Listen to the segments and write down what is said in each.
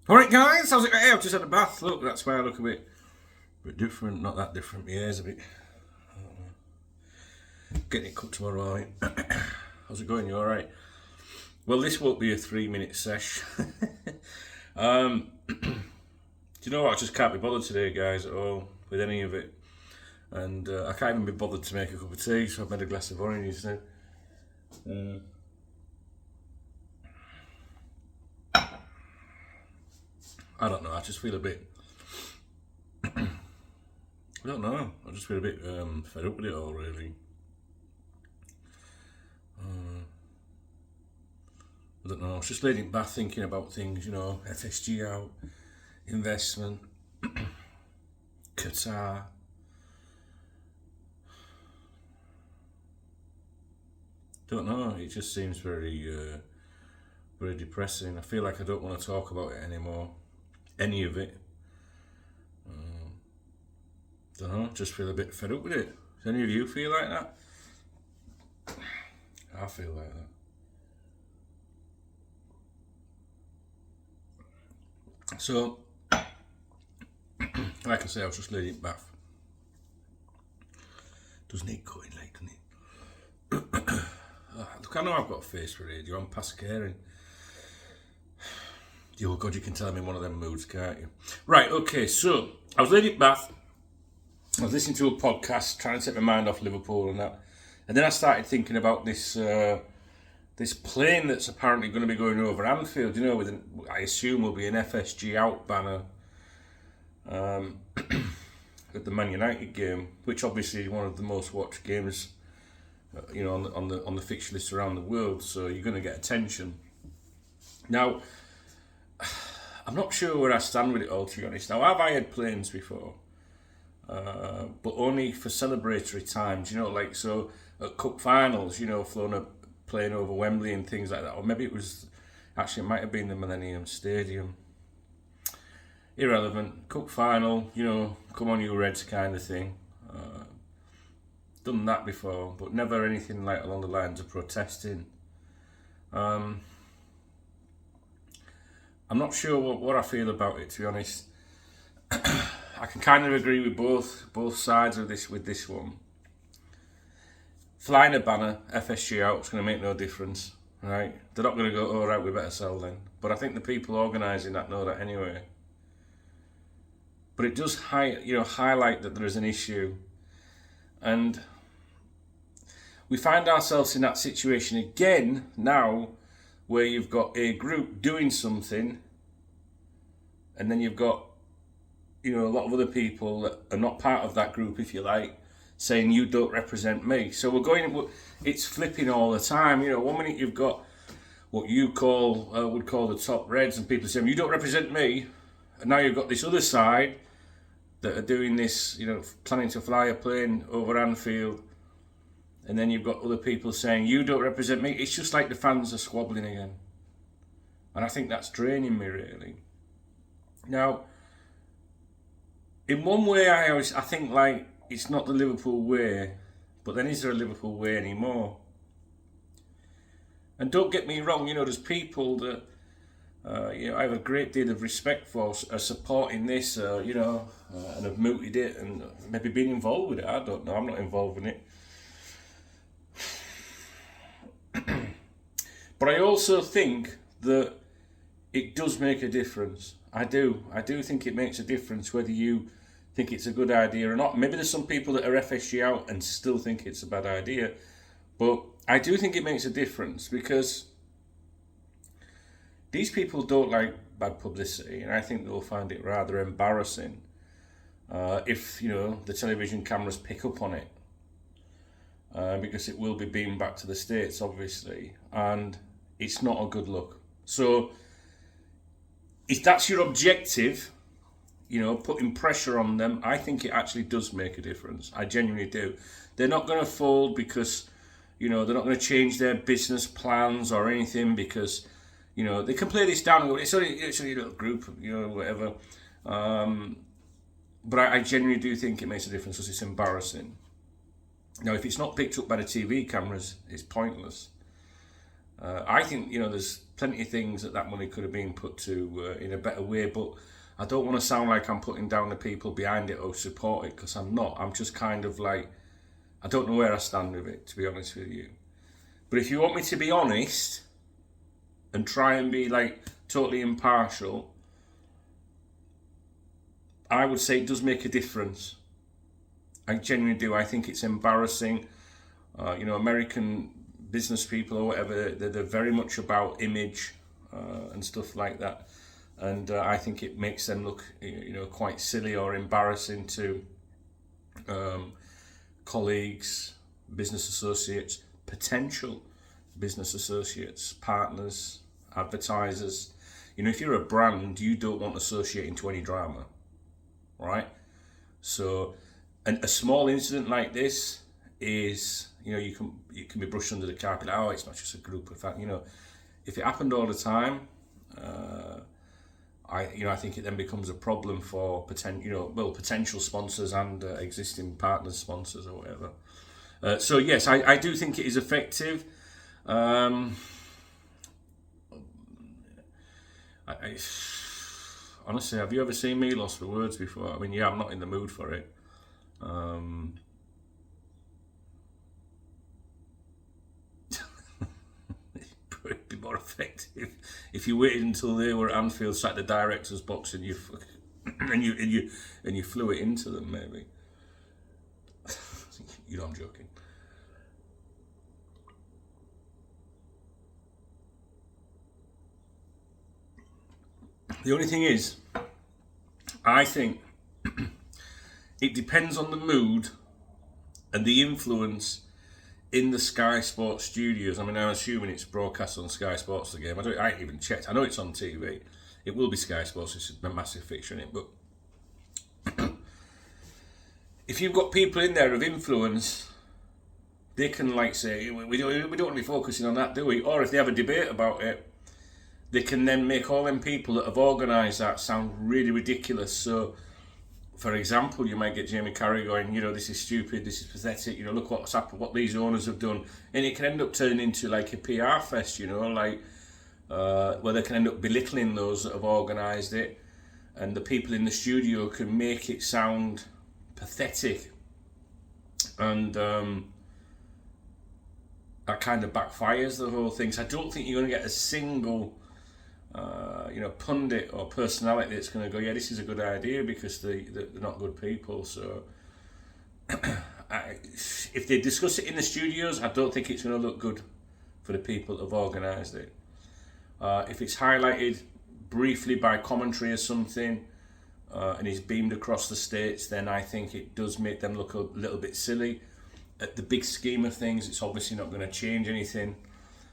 Alright guys, how's it going? Hey, I've just had a bath. Look, that's why I look a bit different. Not that different. My hair's a bit... Getting it cut tomorrow, alright? How's it going? You alright? Well, this won't be a 3-minute sesh. Do you know what? I just can't be bothered today, guys, at all, with any of it. And I can't even be bothered to make a cup of tea, so I've made a glass of orange now. I don't know, I just feel a bit... I don't know, I just feel a bit fed up with it all, really. I don't know, I was just laying in bath thinking about things, you know, FSG out, investment, Qatar. Don't know, it just seems very depressing. I feel like I don't want to talk about it anymore, any of it. Don't know, just feel a bit fed up with it. Does any of you feel like that? I feel like that. So, like I say, I was just laying in bath. Doesn't need cutting, like, doesn't it? Look, I know I've got a face for radio. I'm past caring. Oh God, you can tell I'm in one of them moods, can't you? Right, okay, so I was laying in bath. I was listening to a podcast, trying to take my mind off Liverpool and that. And then I started thinking about this this plane that's apparently going to be going over Anfield, you know, with I assume will be an FSG out banner at the Man United game, which obviously is one of the most watched games, you know, on the fixture list around the world. So you're going to get attention. Now, I'm not sure where I stand with it all, to be honest. Now, I've hired planes before. But only for celebratory times, you know, like so at cup finals, you know, flown a plane over Wembley and things like that, or maybe it might have been the Millennium Stadium. Irrelevant. Cup final, you know, come on you Reds kind of thing. Done that before, but never anything like along the lines of protesting. I'm not sure what I feel about it, to be honest. I can kind of agree with both sides of this with this one. Flying a banner, FSG out, it's going to make no difference, right? They're not going to go, oh right, we better sell then. But I think the people organising that know that anyway. But it does highlight that there is an issue. And we find ourselves in that situation again now, where you've got a group doing something, and then you've got, you know, a lot of other people that are not part of that group, if you like, saying you don't represent me. So it's flipping all the time. You know, one minute you've got what you would call the top Reds, and people saying you don't represent me, and now you've got this other side that are doing this, you know, planning to fly a plane over Anfield, and then you've got other people saying you don't represent me. It's just like the fans are squabbling again, and I think that's draining me really. Now, in one way, I think like it's not the Liverpool way, but then is there a Liverpool way anymore? And don't get me wrong, you know, there's people that you know I have a great deal of respect for, are supporting this, you know, and have mooted it and maybe been involved with it. I don't know. I'm not involved in it. But I also think that it does make a difference. I do think it makes a difference whether you think it's a good idea or not. Maybe there's some people that are FSG out and still think it's a bad idea, but I do think it makes a difference because these people don't like bad publicity, and I think they'll find it rather embarrassing if, you know, the television cameras pick up on it, because it will be beamed back to the States, obviously, and it's not a good look. So if that's your objective, you know, putting pressure on them, I think it actually does make a difference. I genuinely do. They're not going to fold because, you know, they're not going to change their business plans or anything because, you know, they can play this down and go, it's only a little group, you know, whatever. But I genuinely do think it makes a difference because it's embarrassing. Now, if it's not picked up by the TV cameras, it's pointless. I think, you know, there's plenty of things that money could have been put to in a better way, but I don't want to sound like I'm putting down the people behind it or support it, because I'm not. I'm just kind of like, I don't know where I stand with it, to be honest with you. But if you want me to be honest and try and be like totally impartial, I would say it does make a difference. I genuinely do. I think it's embarrassing. American business people or whatever, they're very much about image and stuff like that. And I think it makes them look, quite silly or embarrassing to colleagues, business associates, potential business associates, partners, advertisers. If you're a brand, you don't want associating to any drama, right? So, and a small incident like this is, you can be brushed under the carpet. Oh, it's not just a group of fans. If it happened all the time, I think it then becomes a problem for potential sponsors and existing partners, sponsors or whatever. So yes, I do think it is effective. Honestly, have you ever seen me lost for words before? I mean, yeah, I'm not in the mood for it. It'd be more effective if you waited until they were at Anfield, sat in the director's box, and you flew it into them. Maybe. I'm joking. The only thing is, I think it depends on the mood and the influence in the Sky Sports studios. I mean, I'm assuming it's broadcast on Sky Sports, the game. I ain't even checked. I know it's on TV. It will be Sky Sports. It's a massive fixture in it. But if you've got people in there of influence, they can say, we don't want to be focusing on that, do we? Or if they have a debate about it, they can then make all them people that have organised that sound really ridiculous. So, for example, you might get Jamie Carragher going, this is stupid, this is pathetic, look what's happened, what these owners have done. And it can end up turning into like a PR fest, where they can end up belittling those that have organised it. And the people in the studio can make it sound pathetic. And that kind of backfires the whole thing. So I don't think you're going to get a single pundit or personality that's going to go, yeah, this is a good idea, because they're not good people. So if they discuss it in the studios, I don't think it's going to look good for the people that have organised it. If it's highlighted briefly by commentary or something and is beamed across the States, then I think it does make them look a little bit silly. At the big scheme of things, it's obviously not going to change anything.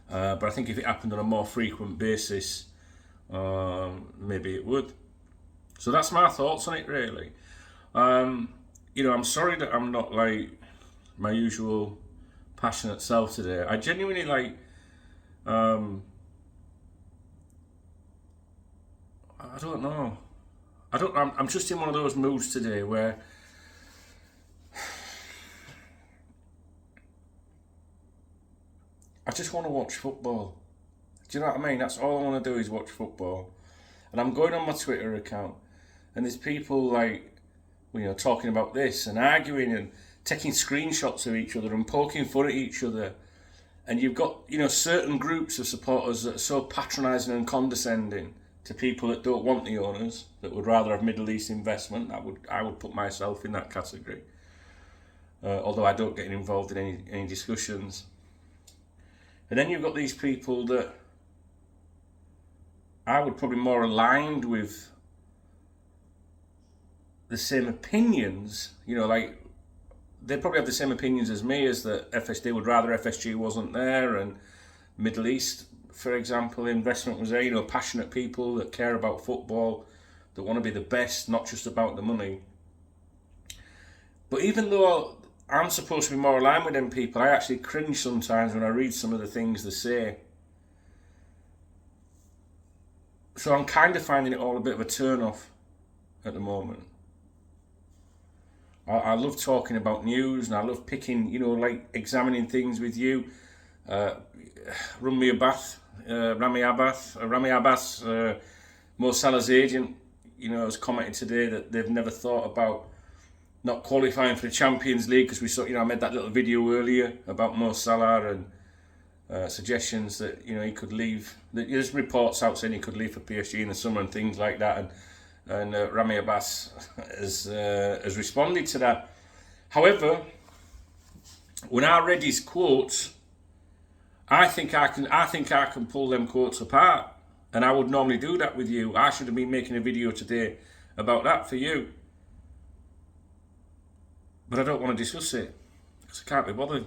But I think if it happened on a more frequent basis, maybe it would. So that's my thoughts on it, really. I'm sorry that I'm not like my usual passionate self today. I genuinely I don't know. I'm just in one of those moods today where I just want to watch football. Do you know what I mean? That's all I want to do is watch football. And I'm going on my Twitter account, and there's people talking about this and arguing and taking screenshots of each other and poking fun at each other. And you've got, certain groups of supporters that are so patronising and condescending to people that don't want the owners, that would rather have Middle East investment. I would put myself in that category. Although I don't get involved in any discussions. And then you've got these people that I would probably more aligned with the same opinions, they probably have the same opinions as me, as that they would rather FSG wasn't there, and Middle East, for example, investment was there, passionate people that care about football, that want to be the best, not just about the money. But even though I'm supposed to be more aligned with them people, I actually cringe sometimes when I read some of the things they say. So I'm kind of finding it all a bit of a turn-off at the moment. I love talking about news, and I love picking, examining things with you. Rami Abbas, Mo Salah's agent, has commented today that they've never thought about not qualifying for the Champions League because we saw, I made that little video earlier about Mo Salah and suggestions that he could leave. There's reports out saying he could leave for PSG in the summer and things like that, and Rami Abbas has responded to that. However, when I read his quotes, I think I can pull them quotes apart, and I would normally do that with you. I should have been making a video today about that for you, but I don't want to discuss it because I can't be bothered.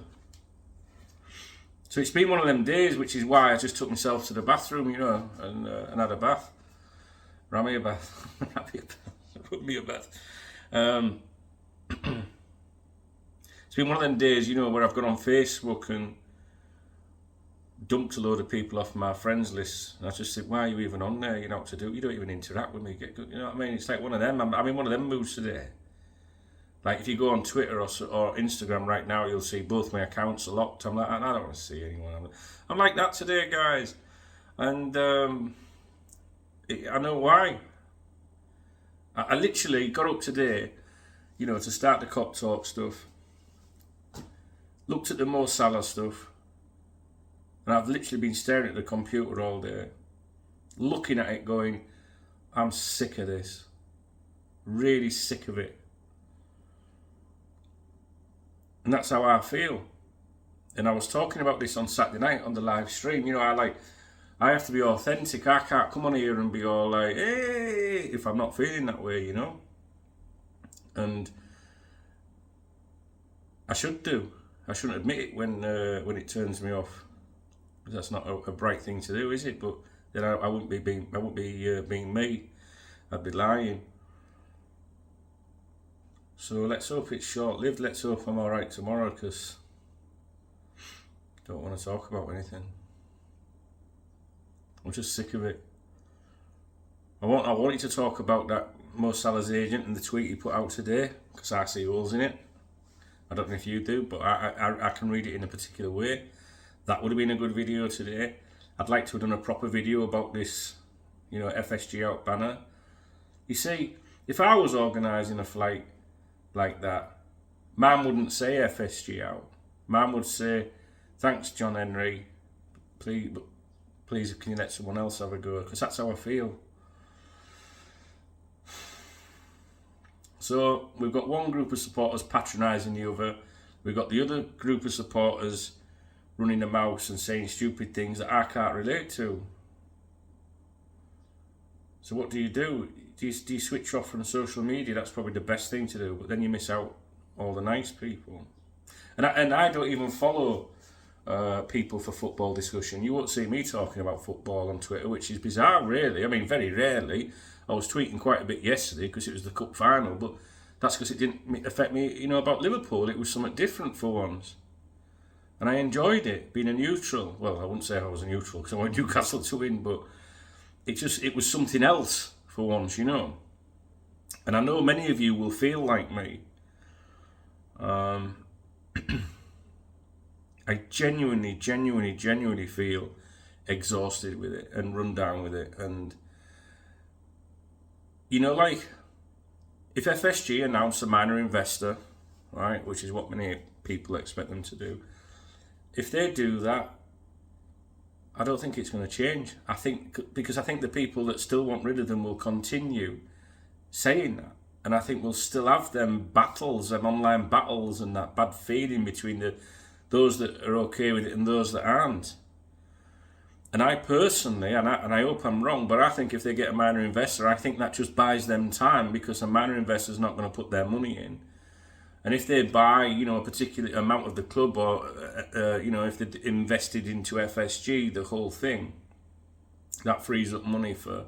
So it's been one of them days, which is why I just took myself to the bathroom, and had a bath. Rami a bath. Rami a bath. It's been one of them days, where I've gone on Facebook and dumped a load of people off my friends list, and I just said, why are you even on there? You know what to do. You don't even interact with me. Get good. You know what I mean? It's like one of them. I'm in one of them moods today. Like if you go on Twitter or Instagram right now, you'll see both my accounts are locked. I'm like, I don't want to see anyone. I'm like that today, guys, and I know why. I literally got up today, to start the KopTalk stuff. Looked at the Mo Salah stuff. And I've literally been staring at the computer all day, looking at it going, I'm sick of this. Really sick of it. And that's how I feel. And I was talking about this on Saturday night on the live stream. I have to be authentic. I can't come on here and be all like, hey, if I'm not feeling that way, And I should do. I shouldn't admit it when it turns me off. That's not a bright thing to do, is it? But then I wouldn't be being me. I'd be lying. So let's hope it's short-lived. Let's hope I'm all right tomorrow, because I don't want to talk about anything. I'm just sick of it. I wanted to talk about that Mo Salah's agent and the tweet he put out today, because I see holes in it. I don't know if you do, but I can read it in a particular way. That would have been a good video today. I'd like to have done a proper video about this, FSG out banner. You see, if I was organising a flight like that, man wouldn't say FSG out. Man would say, thanks, John Henry. Please, can you let someone else have a go? Because that's how I feel. So we've got one group of supporters patronising the other. We've got the other group of supporters running the mouth and saying stupid things that I can't relate to. So what do? Do you switch off from social media? That's probably the best thing to do, but then you miss out all the nice people. And I don't even follow people for football discussion. You won't see me talking about football on Twitter, which is bizarre, really. I mean, very rarely. I was tweeting quite a bit yesterday because it was the cup final, but that's because it didn't affect me, about Liverpool. It was something different for once. And I enjoyed it, being a neutral. Well, I wouldn't say I was a neutral because I wanted Newcastle to win, but it was something else for once, And I know many of you will feel like me. I genuinely feel exhausted with it and run down with it. And, if FSG announced a minor investor, right, which is what many people expect them to do, if they do that, I don't think it's going to change. Because I think the people that still want rid of them will continue saying that. And I think we'll still have them battles, them online battles, and that bad feeling between those that are okay with it and those that aren't. And I personally, and I hope I'm wrong, but I think if they get a minor investor, I think that just buys them time, because a minor investor is not going to put their money in. And if they buy, a particular amount of the club, or, if they invested into FSG, the whole thing, that frees up money for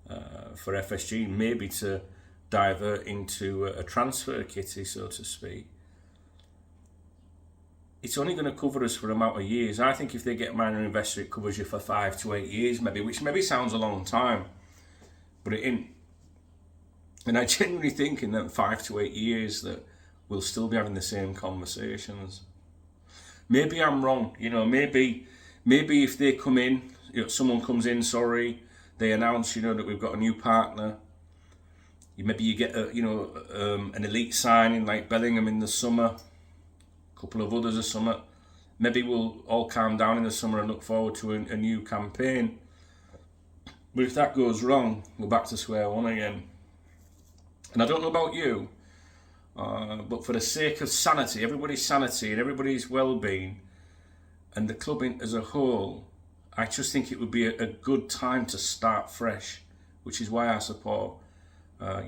FSG, maybe to divert into a transfer kitty, so to speak. It's only going to cover us for an amount of years. I think if they get a minor investor, it covers you for 5 to 8 years, maybe, which maybe sounds a long time, but it isn't. And I genuinely think in that 5 to 8 years that we'll still be having the same conversations. Maybe I'm wrong, maybe if they come in, someone comes in, they announce, that we've got a new partner. Maybe you get an elite signing like Bellingham in the summer, a couple of others this summer. Maybe we'll all calm down in the summer and look forward to a new campaign. But if that goes wrong, we're back to square one again. And I don't know about you, but for the sake of sanity, everybody's sanity and everybody's well-being, and the club as a whole, I just think it would be a good time to start fresh, which is why I support, a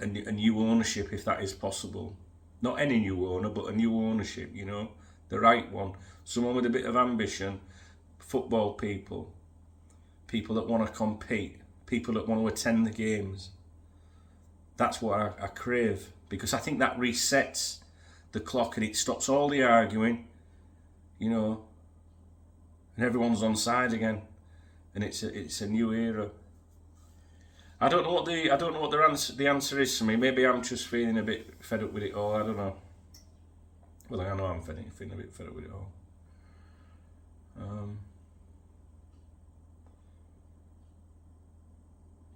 new ownership if that is possible. Not any new owner, but a new ownership, the right one. Someone with a bit of ambition, football people that want to compete, people that want to attend the games. That's what I crave, because I think that resets the clock and it stops all the arguing, and everyone's on side again, and it's a new era. I don't know what the answer is for me. Maybe I'm just feeling a bit fed up with it all. I don't know. Well, I know I'm feeling a bit fed up with it all.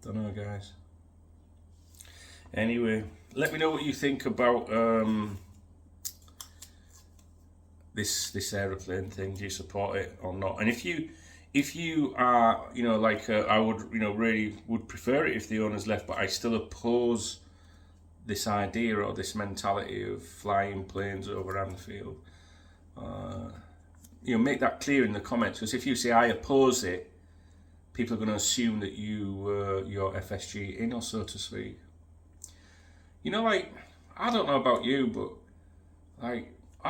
Don't know, guys. Anyway, let me know what you think about this aeroplane thing. Do you support it or not? And if you are, I would, really would prefer it if the owners left, but I still oppose this idea or this mentality of flying planes over Anfield. Make that clear in the comments, because if you say I oppose it, people are going to assume that you're FSG in, or so to speak. I don't know about you, but I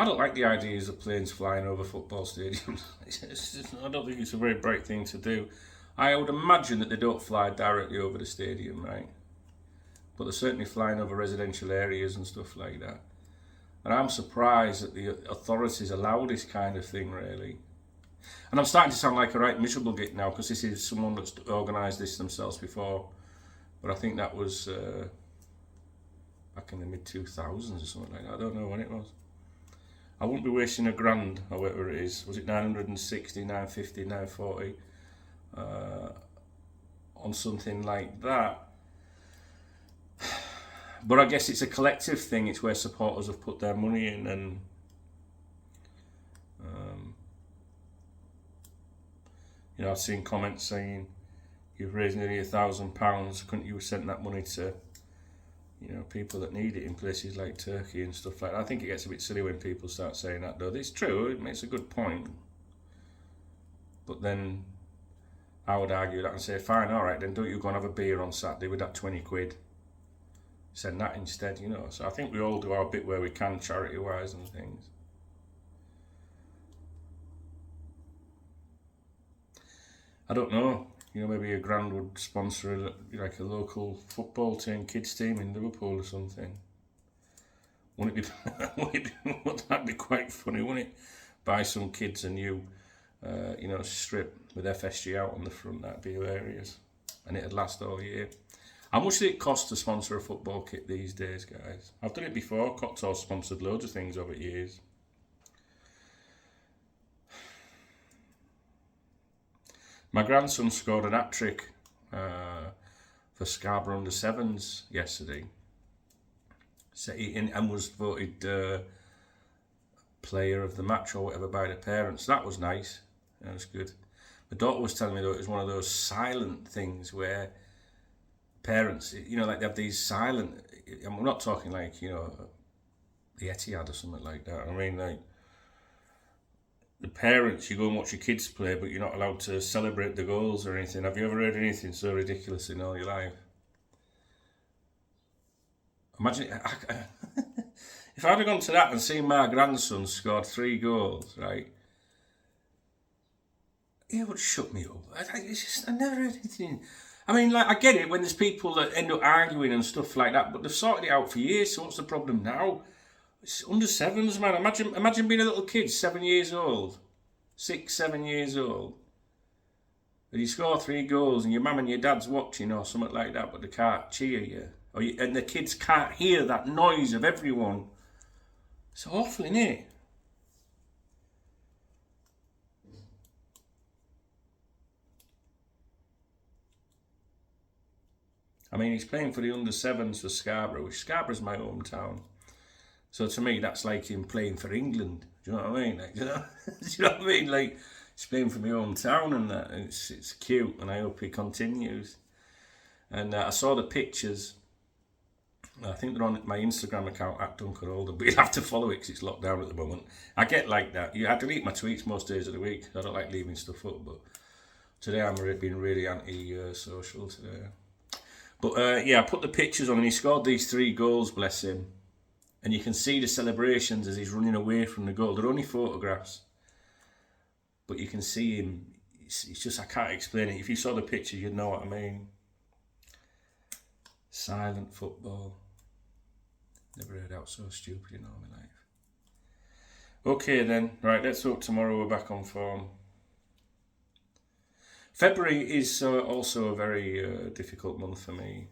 don't like the ideas of planes flying over football stadiums. I don't think it's a very bright thing to do. I would imagine that they don't fly directly over the stadium, right? But they're certainly flying over residential areas and stuff like that. And I'm surprised that the authorities allow this kind of thing, really. And I'm starting to sound like a right miserable git now, because this is someone that's organised this themselves before. But I think that was back in the mid-2000s or something like that. I don't know when it was. I wouldn't be wasting £1,000 or whatever it is. Was it 960, 950, 940 on something like that? But I guess it's a collective thing. It's where supporters have put their money in, and I've seen comments saying you've raised nearly £1,000. Couldn't you have sent that money to people that need it in places like Turkey and stuff like that? I think it gets a bit silly when people start saying that, though. It's true, it makes a good point. But then I would argue that and say, fine, alright, then don't you go and have a beer on Saturday with that 20 quid. Send that instead, So I think we all do our bit where we can, charity-wise and things. I don't know. Maybe £1,000 would sponsor a local football team, kids team in Liverpool or something. Wouldn't that be quite funny, wouldn't it? Buy some kids a new, strip with FSG out on the front. That'd be hilarious, and it'd last all year. How much does it cost to sponsor a football kit these days, guys? I've done it before. KopTalk sponsored loads of things over years. My grandson scored an hat-trick for Scarborough under-7s yesterday, and was voted player of the match or whatever by the parents. That was nice. That was good. My daughter was telling me, though, it was one of those silent things where parents, like they have these silent, and we're not talking like, the Etihad or something like that. I mean, like, the parents, you go and watch your kids play, but you're not allowed to celebrate the goals or anything. Have you ever heard anything so ridiculous in all your life? Imagine if I'd have gone to that and seen my grandson scored 3 goals, right? It would shut me up. I never heard anything. I mean, like, I get it when there's people that end up arguing and stuff like that, but they've sorted it out for years, so what's the problem now? It's under-7s, man. Imagine being a little kid, 7 years old, 6, 7 years old, and you score 3 goals and your mum and your dad's watching or something like that, but they can't cheer you. And the kids can't hear that noise of everyone. It's awful, isn't it? I mean, he's playing for the under-7s for Scarborough, which Scarborough's my hometown. So to me, that's like him playing for England. Do you know what I mean? Like, do you know what I mean? Like, he's playing for my hometown and that. It's cute, and I hope he continues. And I saw the pictures. I think they're on my Instagram account at Duncan Holden, but you'll have to follow it because it's locked down at the moment. I get like that. I delete my tweets most days of the week. I don't like leaving stuff up, but today I'm being really anti-social today. But yeah, I put the pictures on and he scored these 3 goals, bless him. And you can see the celebrations as he's running away from the goal. They're only photographs. But you can see him. It's just, I can't explain it. If you saw the picture, you'd know what I mean. Silent football. Never heard out so stupid in all my life. Okay then, right, let's hope tomorrow we're back on form. February is also a very difficult month for me.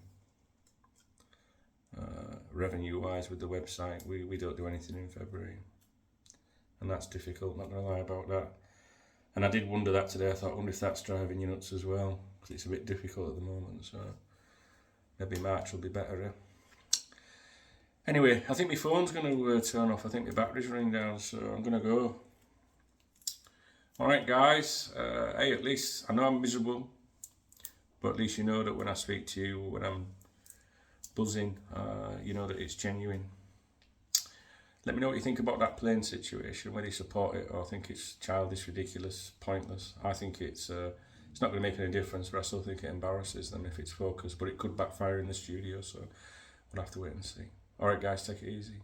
Revenue-wise with the website, we don't do anything in February. And that's difficult, not going to lie about that. And I did wonder that today. I thought, I wonder if that's driving you nuts as well. Because it's a bit difficult at the moment, so maybe March will be better. Anyway, I think my phone's going to turn off. I think my battery's running down, so I'm going to go. Alright guys, hey, at least I know I'm miserable, but at least you know that when I speak to you, when I'm buzzing, you know that it's genuine. Let me know what you think about that plane situation, whether you support it or think it's childish, ridiculous, pointless. I think it's not going to make any difference, but I still think it embarrasses them if it's focused, but it could backfire in the studio, so we'll have to wait and see. Alright guys, take it easy.